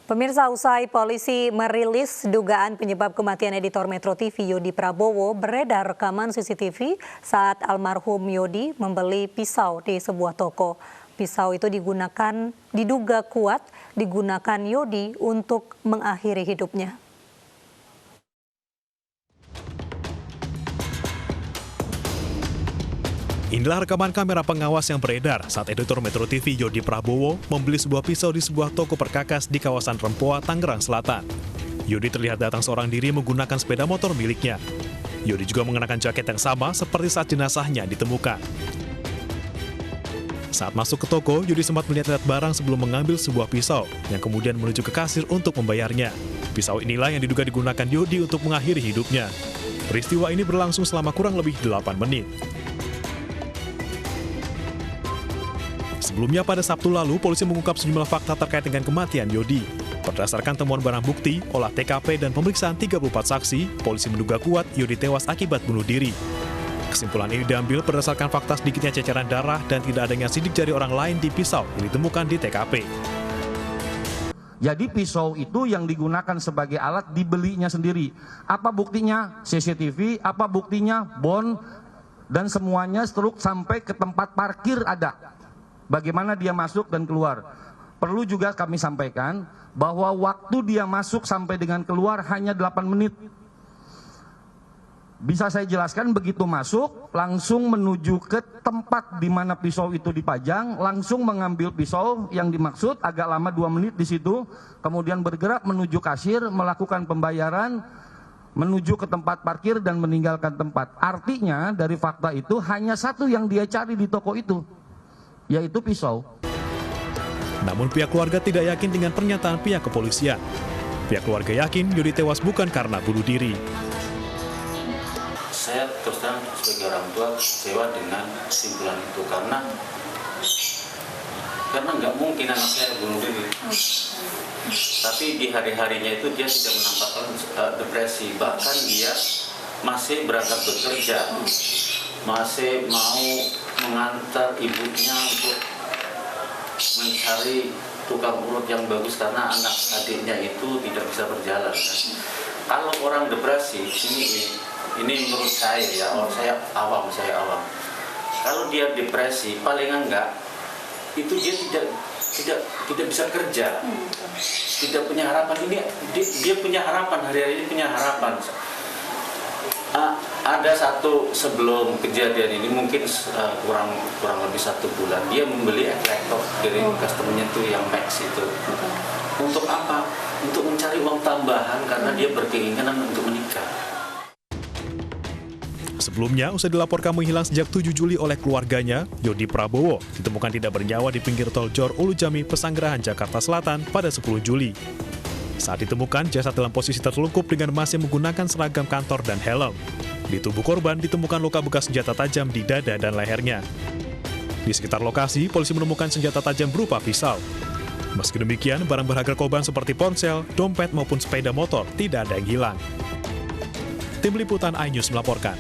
Pemirsa, usai polisi merilis dugaan penyebab kematian editor Metro TV Yodi Prabowo, beredar rekaman CCTV saat almarhum Yodi membeli pisau di sebuah toko. Pisau itu diduga kuat digunakan Yodi untuk mengakhiri hidupnya. Inilah rekaman kamera pengawas yang beredar saat editor Metro TV Yodi Prabowo membeli sebuah pisau di sebuah toko perkakas di kawasan Rempoa, Tangerang Selatan. Yodi terlihat datang seorang diri menggunakan sepeda motor miliknya. Yodi juga mengenakan jaket yang sama seperti saat jenazahnya ditemukan. Saat masuk ke toko, Yodi sempat melihat-lihat barang sebelum mengambil sebuah pisau yang kemudian menuju ke kasir untuk membayarnya. Pisau inilah yang diduga digunakan Yodi untuk mengakhiri hidupnya. Peristiwa ini berlangsung selama kurang lebih 8 menit. Sebelumnya pada Sabtu lalu, polisi mengungkap sejumlah fakta terkait dengan kematian Yodi. Berdasarkan temuan barang bukti, olah TKP, dan pemeriksaan 34 saksi, polisi menduga kuat Yodi tewas akibat bunuh diri. Kesimpulan ini diambil berdasarkan fakta sedikitnya ceceran darah dan tidak adanya sidik jari orang lain di pisau yang ditemukan di TKP. Jadi pisau itu yang digunakan sebagai alat dibelinya sendiri. Apa buktinya? CCTV, apa buktinya? Bon, dan semuanya struk sampai ke tempat parkir ada. Bagaimana dia masuk dan keluar. Perlu juga kami sampaikan bahwa waktu dia masuk sampai dengan keluar hanya 8 menit. Bisa saya jelaskan, begitu masuk langsung menuju ke tempat di mana pisau itu dipajang, langsung mengambil pisau yang dimaksud, agak lama 2 menit di situ, kemudian bergerak menuju kasir, melakukan pembayaran, menuju ke tempat parkir dan meninggalkan tempat. Artinya dari fakta itu hanya satu yang dia cari di toko itu, yaitu pisau. Namun pihak keluarga tidak yakin dengan pernyataan pihak kepolisian. Pihak keluarga yakin Yodi tewas bukan karena bunuh diri. Saya terus terang sebagai orang tua kecewa dengan kesimpulan itu karena nggak mungkin anak saya bunuh diri. Tapi di hari-harinya itu dia tidak menampakkan depresi, bahkan dia masih berangkat bekerja, masih mau mengantar ibunya untuk mencari tukang urut yang bagus karena anak adiknya itu tidak bisa berjalan. Kalau orang depresi, ini menurut saya ya, saya awam. Kalau dia depresi, paling enggak itu dia tidak bisa kerja, tidak punya harapan. Ini dia punya harapan, hari-hari ini punya harapan. Ada satu sebelum kejadian ini mungkin kurang lebih 1 bulan dia membeli laptop dari customer-nya itu yang Max itu. Untuk apa? Untuk mencari uang tambahan karena dia berkeinginan untuk menikah. Sebelumnya, usai dilaporkan menghilang sejak 7 Juli oleh keluarganya, Yodi Prabowo ditemukan tidak bernyawa di pinggir tol Jor Ulu Jami, Pesanggerahan, Jakarta Selatan pada 10 Juli. Saat ditemukan, jasad dalam posisi tertelungkup dengan masih menggunakan seragam kantor dan helm. Di tubuh korban ditemukan luka bekas senjata tajam di dada dan lehernya. Di sekitar lokasi, polisi menemukan senjata tajam berupa pisau. Meski demikian, barang berharga korban seperti ponsel, dompet maupun sepeda motor tidak ada yang hilang. Tim Liputan iNews melaporkan.